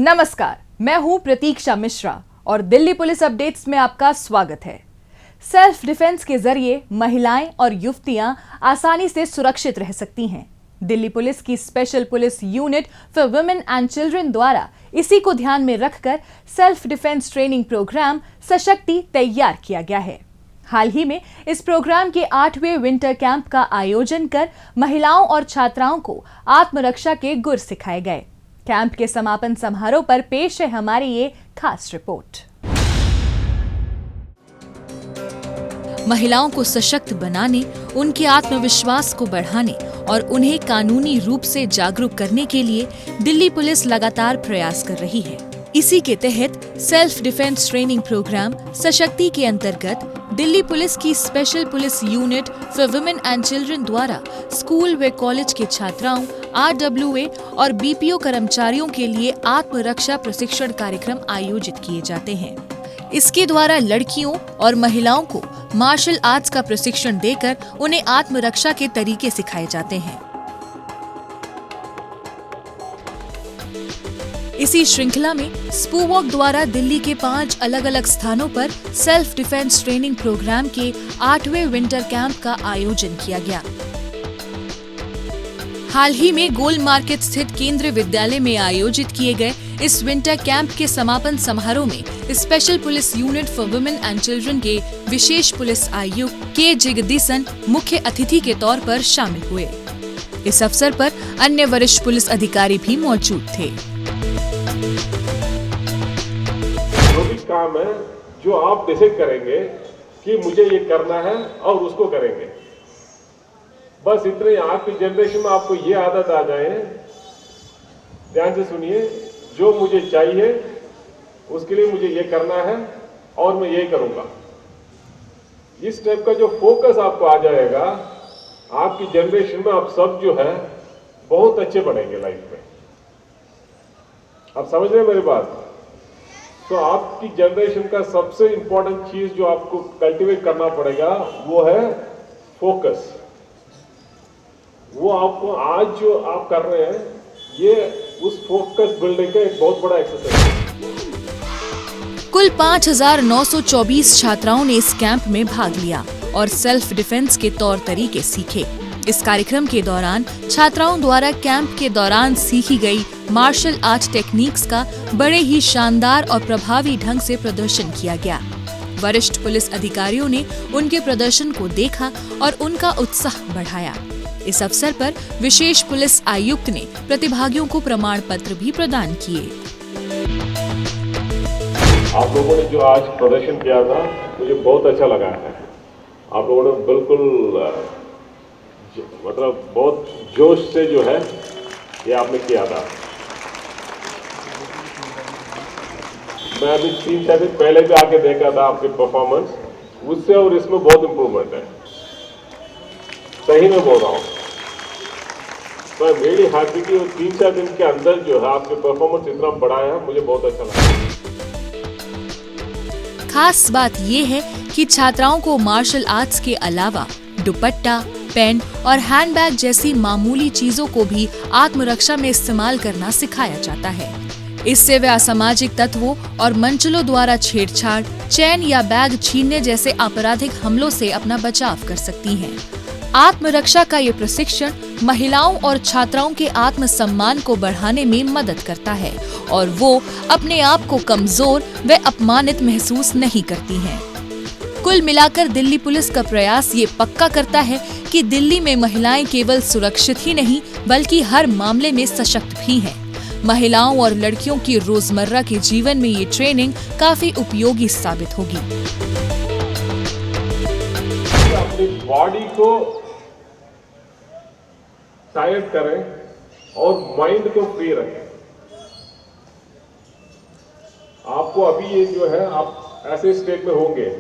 नमस्कार, मैं हूं प्रतीक्षा मिश्रा और दिल्ली पुलिस अपडेट्स में आपका स्वागत है। सेल्फ डिफेंस के जरिए महिलाएं और युवतियां आसानी से सुरक्षित रह सकती हैं। दिल्ली पुलिस की special police unit for women and children द्वारा इसी को ध्यान में रखकर सेल्फ डिफेंस ट्रेनिंग प्रोग्राम सशक्ति तैयार किया गया है। हाल ही में इस प्रोग्राम के 8वें विंटर कैंप का आयोजन कर महिलाओं और छात्राओं को आत्मरक्षा के गुर सिखाए गए। कैंप के समापन समारोह पर पेश है हमारी ये खास रिपोर्ट। महिलाओं को सशक्त बनाने, उनके आत्मविश्वास को बढ़ाने और उन्हें कानूनी रूप से जागरूक करने के लिए दिल्ली पुलिस लगातार प्रयास कर रही है। इसी के तहत सेल्फ डिफेंस ट्रेनिंग प्रोग्राम सशक्ति के अंतर्गत दिल्ली पुलिस की special police unit for women and children द्वारा स्कूल व कॉलेज के छात्राओं, RWA और BPO कर्मचारियों के लिए आत्मरक्षा प्रशिक्षण कार्यक्रम आयोजित किए जाते हैं। इसके द्वारा लड़कियों और महिलाओं को मार्शल आर्ट्स का प्रशिक्षण देकर उन्हें आत्मरक्षा के तरीके सिखाए जाते हैं। इसी श्रृंखला में स्पूवॉक द्वारा दिल्ली के 5 अलग अलग स्थानों पर सेल्फ डिफेंस ट्रेनिंग प्रोग्राम के 8वें विंटर कैंप का आयोजन किया गया। हाल ही में गोल मार्केट स्थित केंद्रीय विद्यालय में आयोजित किए गए इस विंटर कैंप के समापन समारोह में special police unit for women and children के विशेष पुलिस आयुक्त के जगदीशन मुख्य अतिथि के तौर पर शामिल हुए। इस अवसर पर अन्य वरिष्ठ पुलिस अधिकारी भी मौजूद थे। जो भी काम है जो आप डिसाइड करेंगे कि मुझे ये करना है और उसको करेंगे, बस इतने। आपकी जनरेशन में आपको ये आदत आ जाए, ध्यान से सुनिए, जो मुझे चाहिए उसके लिए मुझे ये करना है और मैं ये करूंगा। इस टाइप का जो फोकस आपको आ जाएगा, आपकी जनरेशन में आप सब जो है बहुत अच्छे बनेंगे लाइफ में। आप समझ रहे हैं मेरी बात? तो आपकी जनरेशन का सबसे इंपॉर्टेंट चीज जो आपको कल्टीवेट करना पड़ेगा वो है फोकस। वो आपको आज जो आप कर रहे हैं ये उस फोकस बिल्डिंग का एक बहुत बड़ा एक्सरसाइज है। कुल 5,924 छात्राओं ने इस कैंप में भाग लिया और सेल्फ डिफेंस के तौर तरीके सीखे। इस कार्यक्रम के दौरान छात्राओं द्वारा कैंप के दौरान सीखी गई मार्शल आर्ट टेक्निक्स का बड़े ही शानदार और प्रभावी ढंग से प्रदर्शन किया गया। वरिष्ठ पुलिस अधिकारियों ने उनके प्रदर्शन को देखा और उनका उत्साह बढ़ाया। इस अवसर पर विशेष पुलिस आयुक्त ने प्रतिभागियों को प्रमाण पत्र भी प्रदान किए। आप लोगों ने जो आज प्रदर्शन किया था मुझे बहुत अच्छा लगा है। आप लोगों ने बिल्कुल मतलब बहुत जोश से जो है ये आपने किया था। मैं अभी 3-4 दिन पहले भी आके देखा था आपके परफॉर्मेंस, उससे और इसमें बहुत इम्प्रूवमेंट है। सही में बोल रहा हूँ, मैं वेरी हैप्पी कि 3-4 दिन के अंदर जो है आपके परफॉर्मेंस इतना बड़ा है, मुझे बहुत अच्छा लगा। खास बात ये है कि छात्राओं को मार्शल आर्ट्स के अलावा दुपट्टा, पेन और हैंडबैग जैसी मामूली चीजों को भी आत्मरक्षा में इस्तेमाल करना सिखाया जाता है। इससे वे असामाजिक तत्वों और मंचलों द्वारा छेड़छाड़, चैन या बैग छीनने जैसे आपराधिक हमलों से अपना बचाव कर सकती हैं। आत्मरक्षा का ये प्रशिक्षण महिलाओं और छात्राओं के आत्मसम्मान को बढ़ाने में मदद करता है और वो अपने आप को कमजोर व अपमानित महसूस नहीं करती हैं। कुल मिलाकर दिल्ली पुलिस का प्रयास ये पक्का करता है कि दिल्ली में महिलाएं केवल सुरक्षित ही नहीं बल्कि हर मामले में सशक्त भी हैं। महिलाओं और लड़कियों की रोजमर्रा के जीवन में ये ट्रेनिंग काफी उपयोगी साबित होगी। अपनी बॉडी को टायर्ड करें और माइंड को फ्री रखें। आपको अभी ये जो है आप ऐसे स्टेट में होंगे,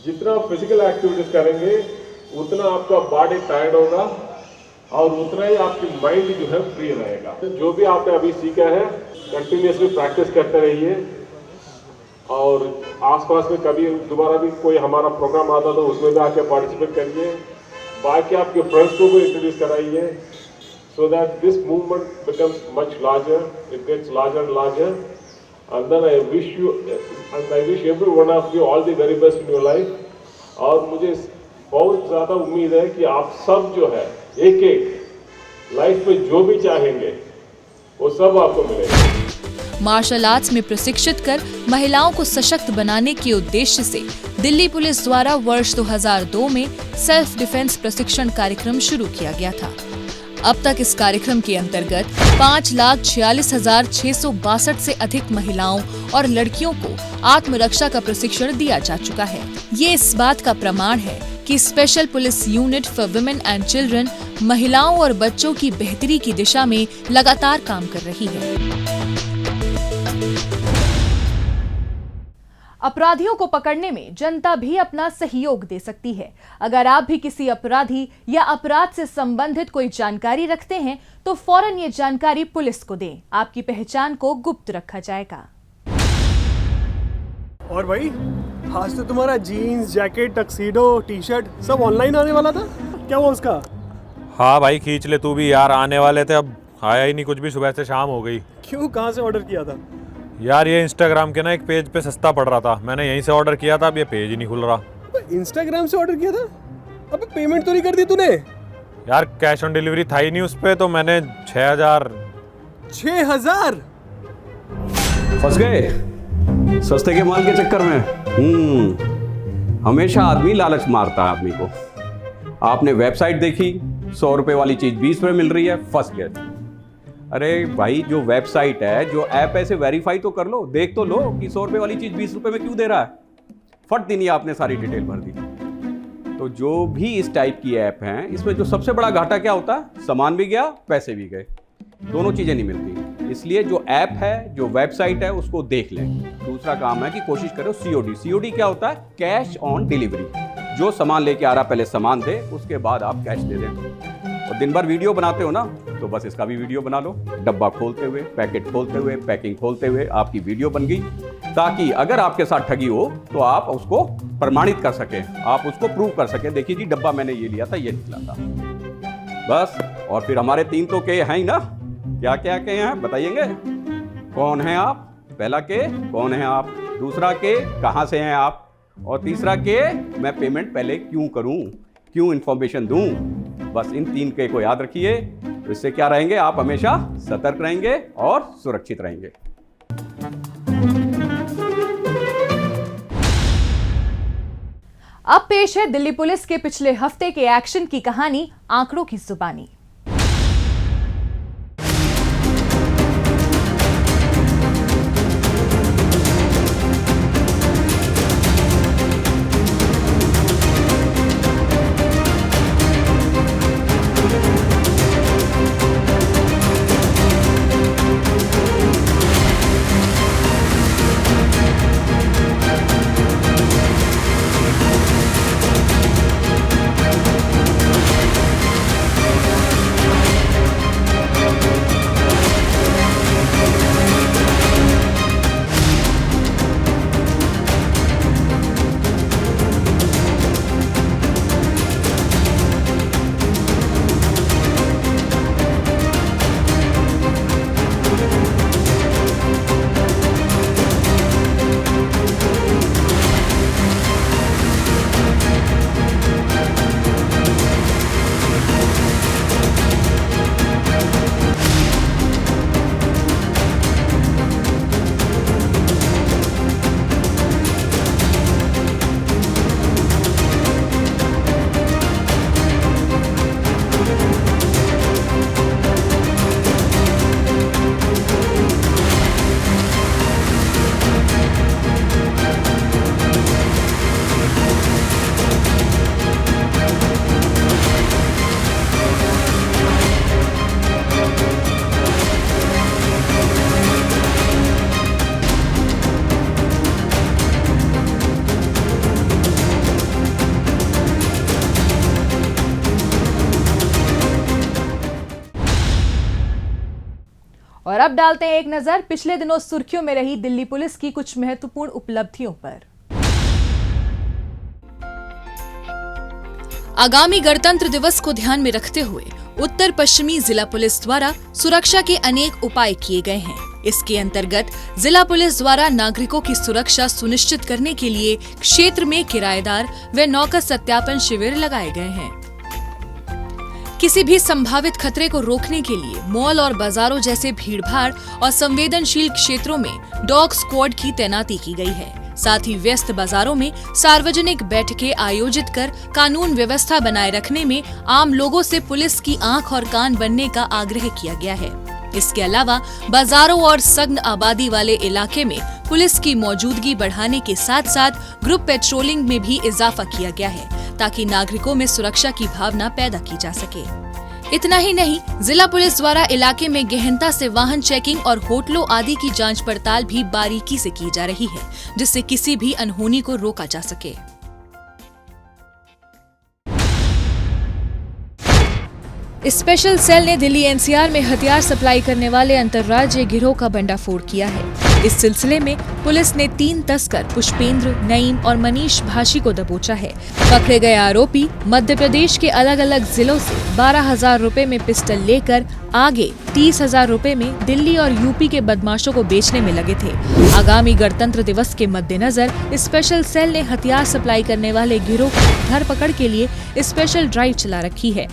जितना फिजिकल एक्टिविटीज करेंगे उतना आपका बॉडी टायर्ड होगा और उतना ही आपकी माइंड जो है फ्री रहेगा। जो भी आपने अभी सीखा है कंटिन्यूसली प्रैक्टिस करते रहिए और आसपास में कभी दोबारा भी कोई हमारा प्रोग्राम आता तो उसमें भी आके पार्टिसिपेट करिए। बाकी आपके फ्रेंड्स को भी इंट्रोड्यूस कराइए। so that this movement becomes much larger, it gets larger and larger. And then I wish every one of you all the very best in your life. और मुझे बहुत ज़्यादा उम्मीद है कि आप सब जो है एक एक लाइफ में जो भी चाहेंगे वो सब आपको मिलेगा। मार्शल आर्ट्स में प्रशिक्षित कर महिलाओं को सशक्त बनाने के उद्देश्य से दिल्ली पुलिस द्वारा वर्ष 2002 में सेल्फ डिफेंस प्रशिक्षण कार्यक्रम शुरू किया गया था। अब तक इस कार्यक्रम के अंतर्गत 5,46,662 से अधिक महिलाओं और लड़कियों को आत्मरक्षा का प्रशिक्षण दिया जा चुका है। ये इस बात का प्रमाण है कि special police unit for women and children महिलाओं और बच्चों की बेहतरी की दिशा में लगातार काम कर रही है। अपराधियों को पकड़ने में जनता भी अपना सहयोग दे सकती है। अगर आप भी किसी अपराधी या अपराध से संबंधित कोई जानकारी रखते हैं तो फौरन ये जानकारी पुलिस को दें। आपकी पहचान को गुप्त रखा जाएगा। और भाई, आज तो तुम्हारा jeans, jacket, tuxedo, T shirt सब ऑनलाइन आने वाला था, क्या हुआ उसका? हाँ भाई, खींच ले तू भी यार, आने वाले थे, अब आया ही नहीं कुछ भी, सुबह से शाम हो गई। क्यों, कहाँ से ऑर्डर किया था? यार ये इंस्टाग्राम के ना एक पेज पे सस्ता पड़ रहा था, मैंने यहीं से ऑर्डर किया था, अब ये पेज ही नहीं खुल रहा। इंस्टाग्राम से ऑर्डर किया था? अबे पेमेंट तो नहीं कर दी तूने? यार कैश ऑन डिलीवरी था ही नहीं उस पे, तो मैंने 6,000। 6,000? फंस गए सस्ते के माल के चक्कर में। हमेशा आदमी लालच मारता है आदमी को। आपने वेबसाइट देखी, 100 रुपए वाली चीज 20 रुपए मिल रही है, फंस गए। अरे भाई, जो वेबसाइट है, जो ऐप है, इसे वेरीफाई तो कर लो, देख तो लो कि 100 रुपए वाली चीज 20 रुपए में क्यों दे रहा है। फट दी नहीं आपने सारी डिटेल भर दी। तो जो भी इस टाइप की ऐप हैं, इसमें जो सबसे बड़ा घाटा क्या होता है, सामान भी गया, पैसे भी गए, दोनों चीजें नहीं मिलती। इसलिए जो ऐप है, जो वेबसाइट है, उसको देख लें। दूसरा काम है कि कोशिश करो सीओडी। सीओडी क्या होता है? Cash on delivery. जो सामान लेके आ रहा पहले सामान दे, उसके बाद आप कैश दे दें। और दिन भर वीडियो बनाते हो ना, तो बस इसका भी वीडियो बना लो। डब्बा खोलते हुए, पैकेट खोलते हुए, पैकिंग खोलते हुए आपकी वीडियो बन गई, ताकि अगर आपके साथ ठगी हो तो आप उसको प्रमाणित कर सकें, आप उसको प्रूव कर सकें, देखिए जी डब्बा मैंने ये लिया था, ये निकला था। बस। और फिर हमारे 3 तो के हैं ही ना, क्या क्या के हैं बताइएंगे? कौन हैं आप? पहला के, कौन हैं आप? दूसरा के, कहाँ से हैं आप? और तीसरा के, मैं पेमेंट पहले क्यों करूं, क्यों इंफॉर्मेशन दूं? बस इन 3 के को याद रखिए, तो इससे क्या रहेंगे, आप हमेशा सतर्क रहेंगे और सुरक्षित रहेंगे। अब पेश है दिल्ली पुलिस के पिछले हफ्ते के एक्शन की कहानी, आंकड़ों की जुबानी। और अब डालते हैं एक नजर पिछले दिनों सुर्खियों में रही दिल्ली पुलिस की कुछ महत्वपूर्ण उपलब्धियों पर। आगामी गणतंत्र दिवस को ध्यान में रखते हुए उत्तर पश्चिमी जिला पुलिस द्वारा सुरक्षा के अनेक उपाय किए गए हैं। इसके अंतर्गत जिला पुलिस द्वारा नागरिकों की सुरक्षा सुनिश्चित करने के लिए क्षेत्र में किराएदार व नौका सत्यापन शिविर लगाए गए हैं। किसी भी संभावित खतरे को रोकने के लिए मॉल और बाजारों जैसे भीड़भाड़ और संवेदनशील क्षेत्रों में डॉग स्क्वाड की तैनाती की गई है। साथ ही व्यस्त बाजारों में सार्वजनिक बैठकें आयोजित कर कानून व्यवस्था बनाए रखने में आम लोगों से पुलिस की आंख और कान बनने का आग्रह किया गया है। इसके अलावा बाजारों और सघन आबादी वाले इलाके में पुलिस की मौजूदगी बढ़ाने के साथ साथ ग्रुप पेट्रोलिंग में भी इजाफा किया गया है, ताकि नागरिकों में सुरक्षा की भावना पैदा की जा सके। इतना ही नहीं, जिला पुलिस द्वारा इलाके में गहनता से वाहन चेकिंग और होटलों आदि की जांच पड़ताल भी बारीकी से की जा रही है, जिससे किसी भी अनहोनी को रोका जा सके। स्पेशल सेल ने दिल्ली एनसीआर में हथियार सप्लाई करने वाले अंतर्राज्यीय गिरोह का भंडाफोड़ किया है। इस सिलसिले में पुलिस ने 3 तस्कर पुष्पेंद्र, नईम और मनीष भाशी को दबोचा है। पकड़े गए आरोपी मध्य प्रदेश के अलग अलग जिलों से 12,000 रुपए में पिस्टल लेकर आगे 30,000 रुपए में दिल्ली और यूपी के बदमाशों को बेचने में लगे थे। आगामी गणतंत्र दिवस के मद्देनजर स्पेशल सेल ने हथियार सप्लाई करने वाले गिरोह की धरपकड़ के लिए स्पेशल ड्राइव चला रखी है।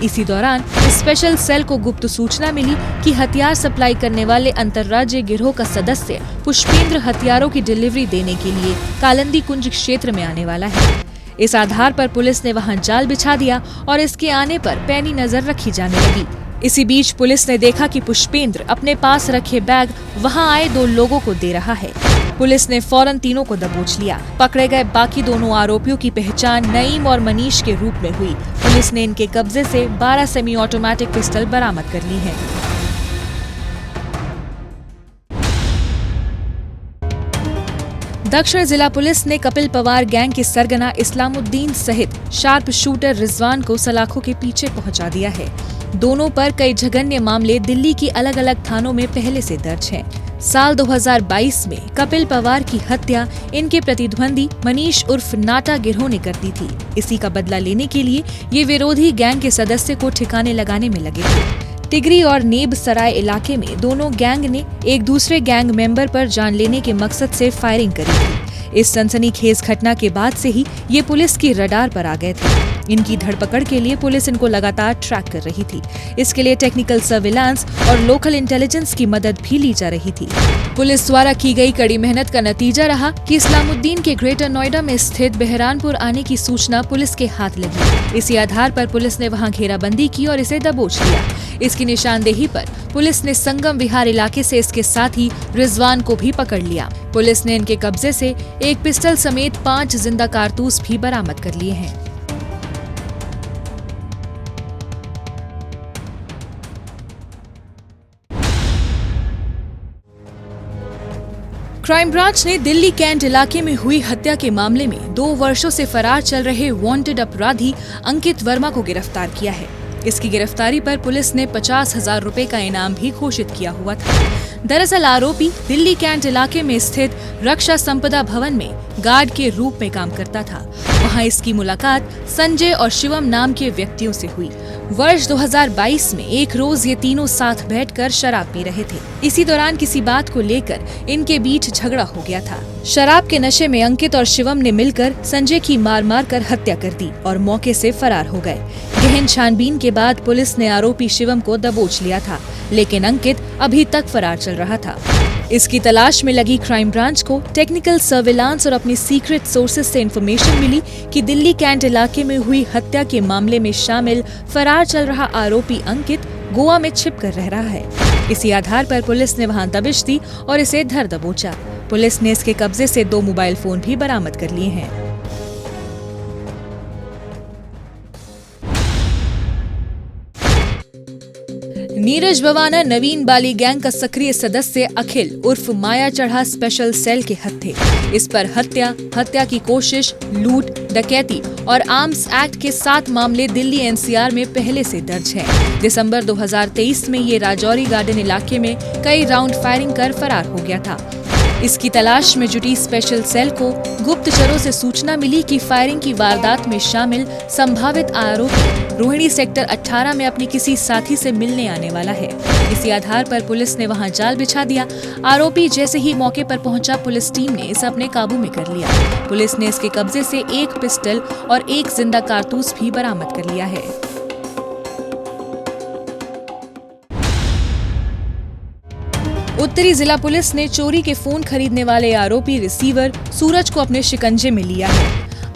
इसी दौरान स्पेशल सेल को गुप्त सूचना मिली कि हथियार सप्लाई करने वाले अंतर्राज्यीय गिरोह का सदस्य पुष्पेंद्र हथियारों की डिलीवरी देने के लिए कालंदी कुंज क्षेत्र में आने वाला है। इस आधार पर पुलिस ने वहां जाल बिछा दिया और इसके आने पर पैनी नजर रखी जाने लगी। इसी बीच पुलिस ने देखा कि पुष्पेंद्र अपने पास रखे बैग वहां आए 2 लोगों को दे रहा है। पुलिस ने फौरन तीनों को दबोच लिया। पकड़े गए बाकी दोनों आरोपियों की पहचान नईम और मनीष के रूप में हुई। पुलिस ने इनके कब्जे से 12 सेमी ऑटोमेटिक पिस्टल बरामद कर ली है। दक्षिण जिला पुलिस ने कपिल पवार गैंग के सरगना इस्लामुद्दीन सहित शार्प शूटर रिजवान को सलाखों के पीछे पहुंचा दिया है। दोनों पर कई जघन्य मामले दिल्ली की अलग अलग थानों में पहले से दर्ज हैं। साल 2022 में कपिल पवार की हत्या इनके प्रतिद्वंदी मनीष उर्फ नाटा गिरोह ने कर दी थी। इसी का बदला लेने के लिए ये विरोधी गैंग के सदस्य को ठिकाने लगाने में लगे थे। टिगरी और नेब सराय इलाके में दोनों गैंग ने एक दूसरे गैंग मेंबर पर जान लेने के मकसद से फायरिंग करी थी। इस सनसनीखेज घटना के बाद से ही ये पुलिस की रडार पर आ गए थे। इनकी धरपकड़ के लिए पुलिस इनको लगातार ट्रैक कर रही थी। इसके लिए टेक्निकल सर्विलांस और लोकल इंटेलिजेंस की मदद भी ली जा रही थी। पुलिस द्वारा की गई कड़ी मेहनत का नतीजा रहा कि इस्लामुद्दीन के ग्रेटर नोएडा में स्थित बहरानपुर आने की सूचना पुलिस के हाथ लगी। इसी आधार पर पुलिस ने वहां घेराबंदी की और इसे दबोच लिया। इसकी निशानदेही पर पुलिस ने संगम विहार इलाके से इसके साथ ही रिजवान को भी पकड़ लिया। पुलिस ने इनके कब्जे से एक पिस्टल समेत 5 जिंदा कारतूस भी बरामद कर लिए हैं। क्राइम ब्रांच ने दिल्ली कैंट इलाके में हुई हत्या के मामले में 2 वर्षों से फरार चल रहे वांटेड अपराधी अंकित वर्मा को गिरफ्तार किया है। इसकी गिरफ्तारी पर पुलिस ने 50,000 रुपए का इनाम भी घोषित किया हुआ था। दरअसल आरोपी दिल्ली कैंट इलाके में स्थित रक्षा संपदा भवन में गार्ड के रूप में काम करता था। वहां इसकी मुलाकात संजय और शिवम नाम के व्यक्तियों से हुई। वर्ष 2022 में एक रोज ये तीनों साथ बैठकर शराब पी रहे थे। इसी दौरान किसी बात को लेकर इनके बीच झगड़ा हो गया था। शराब के नशे में अंकित और शिवम ने मिलकर संजय की मार कर हत्या कर दी और मौके से फरार हो गए। गहन छानबीन के बाद पुलिस ने आरोपी शिवम को दबोच लिया था, लेकिन अंकित अभी तक फरार चल रहा था। इसकी तलाश में लगी क्राइम ब्रांच को टेक्निकल सर्विलांस और अपनी सीक्रेट सोर्सेज से इंफॉर्मेशन मिली कि दिल्ली कैंट इलाके में हुई हत्या के मामले में शामिल फरार चल रहा आरोपी अंकित गोवा में छिप कर रह रहा है। इसी आधार पर पुलिस ने वहां दबिश दी और इसे धर दबोचा। पुलिस ने इसके कब्जे से 2 मोबाइल फोन भी बरामद कर लिए हैं। नीरज बवाना नवीन बाली गैंग का सक्रिय सदस्य अखिल उर्फ माया चढ़ा स्पेशल सेल के हत्थे। इस पर हत्या की कोशिश, लूट, डकैती और आर्म्स एक्ट के 7 मामले दिल्ली एनसीआर में पहले से दर्ज हैं। दिसंबर 2023 में ये राजौरी गार्डन इलाके में कई राउंड फायरिंग कर फरार हो गया था। इसकी तलाश में जुटी स्पेशल सेल को गुप्तचरों से सूचना मिली कि फायरिंग की वारदात में शामिल संभावित आरोपी रोहिणी सेक्टर 18 में अपने किसी साथी से मिलने आने वाला है। इसी आधार पर पुलिस ने वहां जाल बिछा दिया। आरोपी जैसे ही मौके पर पहुंचा, पुलिस टीम ने इसे अपने काबू में कर लिया। पुलिस ने इसके कब्जे से एक पिस्टल और एक जिंदा कारतूस भी बरामद कर लिया है। उत्तरी जिला पुलिस ने चोरी के फोन खरीदने वाले आरोपी रिसीवर सूरज को अपने शिकंजे में लिया है।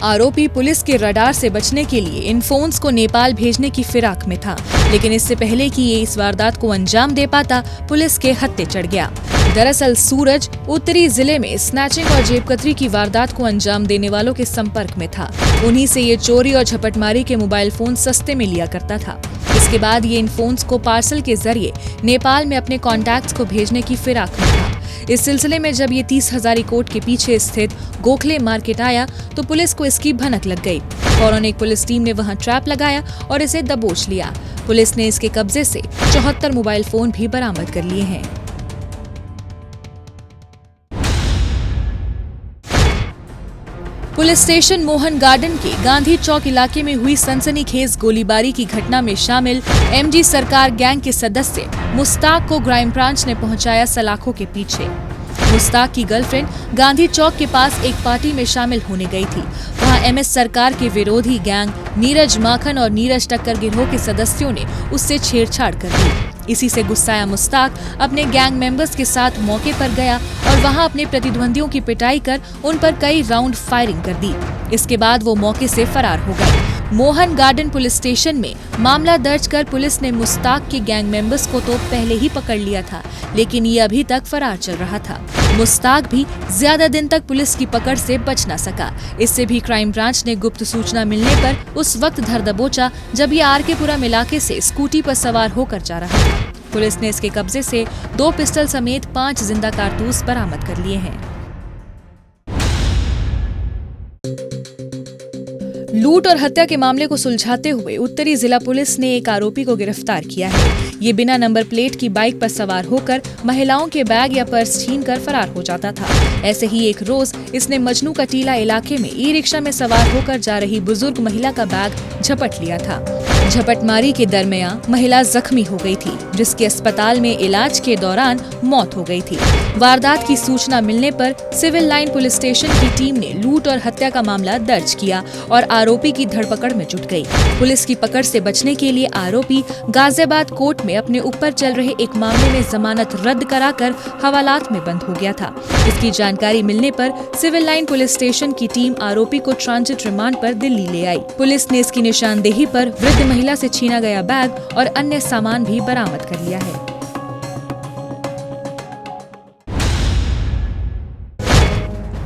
आरोपी पुलिस के रडार से बचने के लिए इन फोन्स को नेपाल भेजने की फिराक में था, लेकिन इससे पहले कि ये इस वारदात को अंजाम दे पाता, पुलिस के हत्थे चढ़ गया। दरअसल सूरज उत्तरी जिले में स्नैचिंग और जेबकतरी की वारदात को अंजाम देने वालों के संपर्क में था। उन्हीं से ये चोरी और झपटमारी के मोबाइल फोन सस्ते में लिया करता था। इसके बाद ये इन फोन्स को पार्सल के जरिए नेपाल में अपने कॉन्टैक्ट्स को भेजने की फिराक में था। इस सिलसिले में जब ये 30 हजारीकोट के पीछे स्थित गोखले मार्केट आया तो पुलिस को इसकी भनक लग गई। फौरन एक पुलिस टीम ने वहां ट्रैप लगाया और इसे दबोच लिया। पुलिस ने इसके कब्जे से 74 मोबाइल फोन भी बरामद कर लिए हैं। पुलिस स्टेशन मोहन गार्डन के गांधी चौक इलाके में हुई सनसनीखेज गोलीबारी की घटना में शामिल एमजी सरकार गैंग के सदस्य मुस्ताक को क्राइम ब्रांच ने पहुंचाया सलाखों के पीछे। मुस्ताक की गर्लफ्रेंड गांधी चौक के पास एक पार्टी में शामिल होने गई थी। वहां एमएस सरकार के विरोधी गैंग नीरज माखन और नीरज टक्कर गिरोह के सदस्यों ने उससे छेड़छाड़ कर दी। इसी से गुस्साया मुस्ताक अपने गैंग मेंबर्स के साथ मौके पर गया और वहां अपने प्रतिद्वंदियों की पिटाई कर उन पर कई राउंड फायरिंग कर दी। इसके बाद वो मौके से फरार हो गए। मोहन गार्डन पुलिस स्टेशन में मामला दर्ज कर पुलिस ने मुस्ताक के गैंग मेंबर्स को तो पहले ही पकड़ लिया था, लेकिन ये अभी तक फरार चल रहा था। मुस्ताक भी ज्यादा दिन तक पुलिस की पकड़ से बच न सका। इससे भी क्राइम ब्रांच ने गुप्त सूचना मिलने पर उस वक्त धर दबोचा जब ये आरकेपुरम इलाके से स्कूटी पर सवार होकर जा रहा था। पुलिस ने इसके कब्जे से 2 पिस्टल समेत 5 जिंदा कारतूस बरामद कर लिए हैं। लूट और हत्या के मामले को सुलझाते हुए उत्तरी जिला पुलिस ने एक आरोपी को गिरफ्तार किया है। ये बिना नंबर प्लेट की बाइक पर सवार होकर महिलाओं के बैग या पर्स छीनकर फरार हो जाता था। ऐसे ही एक रोज इसने मजनू का टीला इलाके में ई रिक्शा में सवार होकर जा रही बुजुर्ग महिला का बैग झपट लिया था। झपटमारी के दरमियान महिला जख्मी हो गई थी, जिसके अस्पताल में इलाज के दौरान मौत हो गई थी। वारदात की सूचना मिलने पर सिविल लाइन पुलिस स्टेशन की टीम ने लूट और हत्या का मामला दर्ज किया और आरोपी की धरपकड़ में जुट गई। पुलिस की पकड़ से बचने के लिए आरोपी गाजियाबाद कोर्ट में अपने ऊपर चल रहे एक मामले में जमानत रद्द कराकर हवालात में बंद हो गया था। इसकी जानकारी मिलने पर सिविल लाइन पुलिस स्टेशन की टीम आरोपी को ट्रांजिट रिमांड पर दिल्ली ले आई। पुलिस ने इसकी निशानदेही पर वृद्ध महिला से छीना गया बैग और अन्य सामान भी बरामद कर लिया है।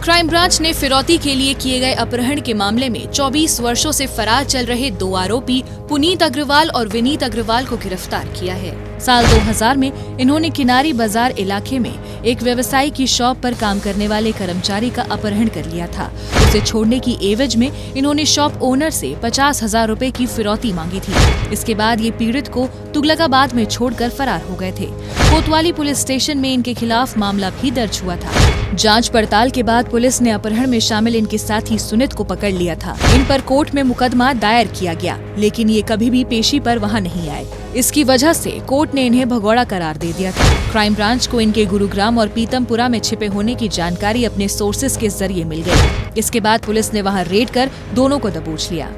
क्राइम ब्रांच ने फिरौती के लिए किए गए अपहरण के मामले में 24 वर्षों से फरार चल रहे 2 आरोपी पुनीत अग्रवाल और विनीत अग्रवाल को गिरफ्तार किया है। साल 2000 में इन्होंने किनारी बाजार इलाके में एक व्यवसायी की शॉप पर काम करने वाले कर्मचारी का अपहरण कर लिया था। उसे छोड़ने की एवज में इन्होंने शॉप ओनर से 50,000 रुपए की फिरौती मांगी थी। इसके बाद ये पीड़ित को तुगलकाबाद में छोड़कर फरार हो गए थे। कोतवाली पुलिस स्टेशन में इनके खिलाफ मामला भी दर्ज हुआ था। जांच पड़ताल के बाद पुलिस ने अपहरण में शामिल इनके साथी सुनित को पकड़ लिया था। इन पर कोर्ट में मुकदमा दायर किया गया, लेकिन ये कभी भी पेशी पर वहां नहीं आए। इसकी वजह से कोर्ट ने इन्हें भगौड़ा करार दे दिया था। क्राइम ब्रांच को इनके गुरुग्राम और पीतमपुरा में छिपे होने की जानकारी अपने सोर्सेज के जरिए मिल गई। इसके बाद पुलिस ने वहां रेड कर दोनों को दबोच लिया।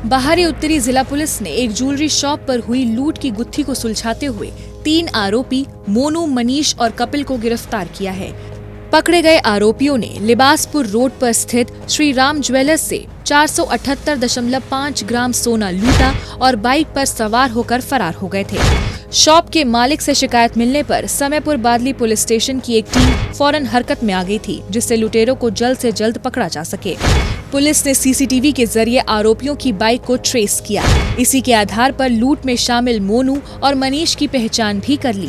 बाहरी उत्तरी जिला पुलिस ने एक ज्वेलरी शॉप पर हुई लूट की गुत्थी को सुलझाते हुए 3 आरोपी मोनू, मनीष और कपिल को गिरफ्तार किया है। पकड़े गए आरोपियों ने लिबासपुर रोड पर स्थित श्री राम ज्वेलर्स से 478.5 ग्राम सोना लूटा और बाइक पर सवार होकर फरार हो गए थे। शॉप के मालिक से शिकायत मिलने पर समयपुर बादली पुलिस स्टेशन की एक टीम फौरन हरकत में आ गई थी, जिससे लुटेरों को जल्द से जल्द पकड़ा जा सके। पुलिस ने सीसीटीवी के जरिए आरोपियों की बाइक को ट्रेस किया। इसी के आधार पर लूट में शामिल मोनू और मनीष की पहचान भी कर ली।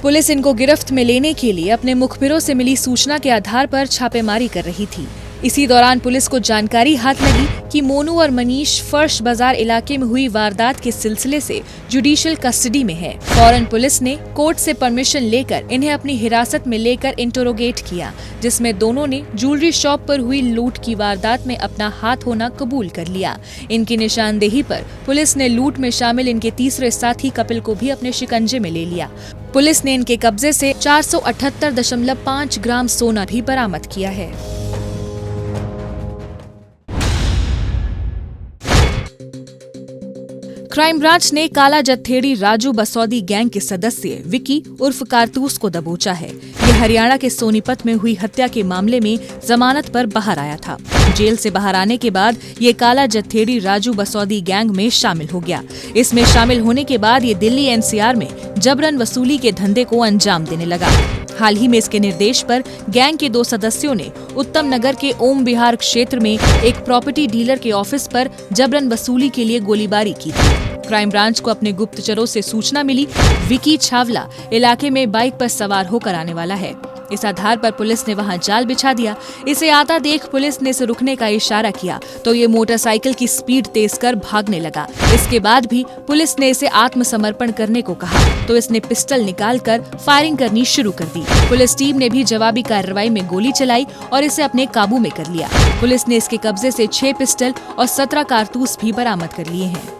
पुलिस इनको गिरफ्त में लेने के लिए अपने मुखबिरों से मिली सूचना के आधार पर छापेमारी कर रही थी। इसी दौरान पुलिस को जानकारी हाथ लगी कि मोनू और मनीष फर्श बाजार इलाके में हुई वारदात के सिलसिले से जुडिशियल कस्टडी में है। फौरन पुलिस ने कोर्ट से परमिशन लेकर इन्हें अपनी हिरासत में लेकर इंटरोगेट किया, जिसमें दोनों ने ज्वेलरी शॉप पर हुई लूट की वारदात में अपना हाथ होना कबूल कर लिया। इनकी निशानदेही पर पुलिस ने लूट में शामिल इनके तीसरे साथी कपिल को भी अपने शिकंजे में ले लिया। पुलिस ने इनके कब्जे से 478.5 ग्राम सोना भी बरामद किया है। क्राइम ब्रांच ने काला जत्थेड़ी राजू बसौदी गैंग के सदस्य विकी उर्फ कारतूस को दबोचा है। यह हरियाणा के सोनीपत में हुई हत्या के मामले में जमानत पर बाहर आया था। जेल से बाहर आने के बाद ये काला जत्थेड़ी राजू बसौदी गैंग में शामिल हो गया। इसमें शामिल होने के बाद ये दिल्ली एनसीआर में जबरन वसूली के धंधे को अंजाम देने लगा। हाल ही में इसके निर्देश पर गैंग के 2 सदस्यों ने उत्तम नगर के ओम विहार क्षेत्र में एक प्रॉपर्टी डीलर के ऑफिस पर जबरन वसूली के लिए गोलीबारी की थी। क्राइम ब्रांच को अपने गुप्तचरों से सूचना मिली विकी छावला इलाके में बाइक पर सवार होकर आने वाला है। इस आधार पर पुलिस ने वहां जाल बिछा दिया। इसे आता देख पुलिस ने इसे रुकने का इशारा किया तो ये मोटरसाइकिल की स्पीड तेज कर भागने लगा। इसके बाद भी पुलिस ने इसे आत्मसमर्पण करने को कहा तो इसने पिस्टल निकालकर फायरिंग करनी शुरू कर दी। पुलिस टीम ने भी जवाबी कार्रवाई में गोली चलाई और इसे अपने काबू में कर लिया। पुलिस ने इसके कब्जे से 6 पिस्टल और 17 कारतूस भी बरामद कर लिए हैं।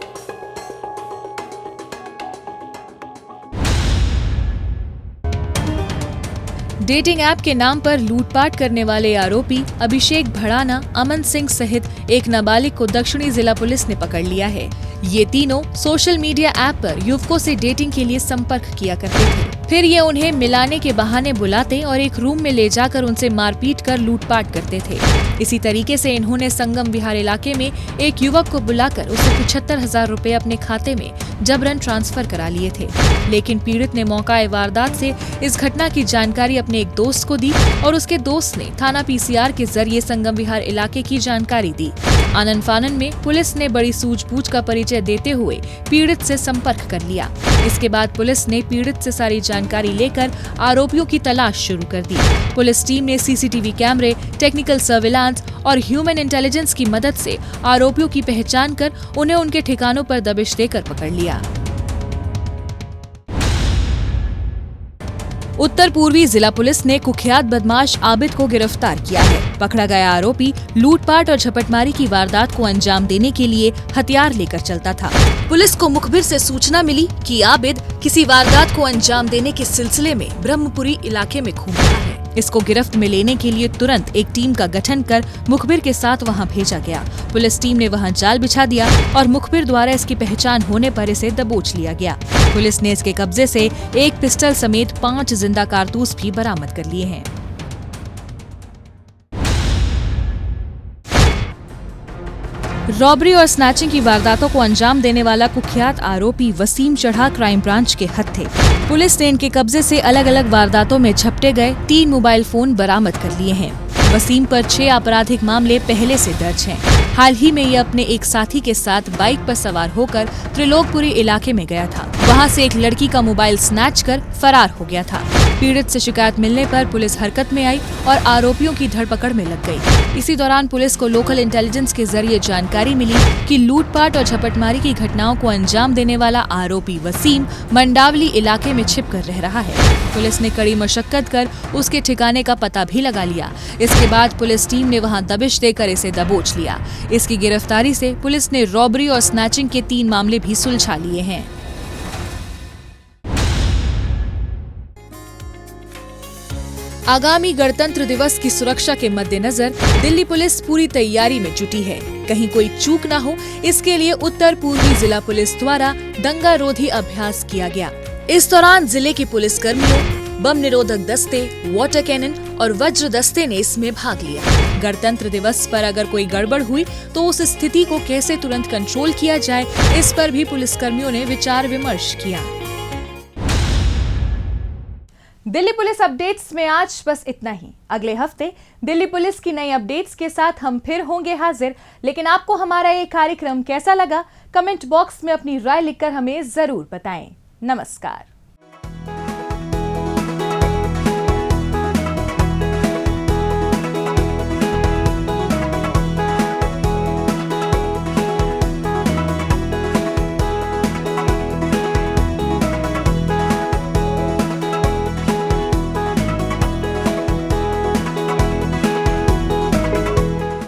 डेटिंग ऐप के नाम पर लूटपाट करने वाले आरोपी अभिषेक भड़ाना, अमन सिंह सहित एक नाबालिग को दक्षिणी जिला पुलिस ने पकड़ लिया है। ये तीनों सोशल मीडिया ऐप पर युवकों से डेटिंग के लिए संपर्क किया करते थे। फिर ये उन्हें मिलाने के बहाने बुलाते और एक रूम में ले जाकर उनसे मारपीट कर लूटपाट करते थे। इसी तरीके से इन्होंने संगम विहार इलाके में एक युवक को बुलाकर उसे 75,000 रुपए अपने खाते में जबरन ट्रांसफर करा लिए थे। लेकिन पीड़ित ने मौका वारदात से इस घटना की जानकारी अपने एक दोस्त को दी और उसके दोस्त ने थाना पीसीआर के जरिए संगम विहार इलाके की जानकारी दी। आनन फानन में पुलिस ने बड़ी सूझबूझ का परिचय देते हुए पीड़ित से संपर्क कर लिया। इसके बाद पुलिस ने पीड़ित से सारी जानकारी लेकर आरोपियों की तलाश शुरू कर दी। पुलिस टीम ने सीसीटीवी कैमरे, टेक्निकल सर्विलांस और ह्यूमन इंटेलिजेंस की मदद से आरोपियों की पहचान कर उन्हें उनके ठिकानों पर दबिश देकर पकड़ लिया। उत्तर पूर्वी जिला पुलिस ने कुख्यात बदमाश आबिद को गिरफ्तार किया है। पकड़ा गया आरोपी लूटपाट और झपटमारी की वारदात को अंजाम देने के लिए हथियार लेकर चलता था। पुलिस को मुखबिर से सूचना मिली कि आबिद किसी वारदात को अंजाम देने के सिलसिले में ब्रह्मपुरी इलाके में घूम रहा है। इसको गिरफ्त में लेने के लिए तुरंत एक टीम का गठन कर मुखबिर के साथ वहां भेजा गया। पुलिस टीम ने वहां जाल बिछा दिया और मुखबिर द्वारा इसकी पहचान होने पर इसे दबोच लिया गया। पुलिस ने इसके कब्जे से एक पिस्टल समेत 5 जिंदा कारतूस भी बरामद कर लिए हैं। रॉबरी और स्नैचिंग की वारदातों को अंजाम देने वाला कुख्यात आरोपी वसीम चढ़ा क्राइम ब्रांच के हत्थे। पुलिस ने इनके कब्जे से अलग अलग वारदातों में झपटे गए 3 मोबाइल फोन बरामद कर लिए हैं। वसीम पर 6 आपराधिक मामले पहले से दर्ज हैं। हाल ही में ये अपने एक साथी के साथ बाइक पर सवार होकर त्रिलोकपुरी इलाके में गया था। वहां से एक लड़की का मोबाइल स्नैच कर फरार हो गया था। पीड़ित से शिकायत मिलने पर पुलिस हरकत में आई और आरोपियों की धरपकड़ में लग गई। इसी दौरान पुलिस को लोकल इंटेलिजेंस के जरिए जानकारी मिली कि लूटपाट और झपटमारी की घटनाओं को अंजाम देने वाला आरोपी वसीम मंडावली इलाके में छिप कर रह रहा है। पुलिस ने कड़ी मशक्कत कर उसके ठिकाने का पता भी लगा लिया। इसके बाद पुलिस टीम ने वहां दबिश देकर इसे दबोच लिया। इसकी गिरफ्तारी से पुलिस ने रॉबरी और स्नैचिंग के 3 मामले भी सुलझा लिए हैं। आगामी गणतंत्र दिवस की सुरक्षा के मद्देनजर दिल्ली पुलिस पूरी तैयारी में जुटी है। कहीं कोई चूक न हो, इसके लिए उत्तर पूर्वी जिला पुलिस द्वारा दंगा रोधी अभ्यास किया गया। इस दौरान जिले के पुलिस कर्मियों, बम निरोधक दस्ते, वाटर कैनन और वज्र दस्ते ने इसमें भाग लिया। गणतंत्र दिवस पर अगर कोई गड़बड़ हुई तो उस स्थिति को कैसे तुरंत कंट्रोल किया जाए, इस पर भी पुलिसकर्मियों ने विचार विमर्श किया। दिल्ली पुलिस अपडेट्स में आज बस इतना ही। अगले हफ्ते दिल्ली पुलिस की नई अपडेट्स के साथ हम फिर होंगे हाजिर। लेकिन आपको हमारा ये कार्यक्रम कैसा लगा, कमेंट बॉक्स में अपनी राय लिखकर हमें जरूर बताएं। नमस्कार।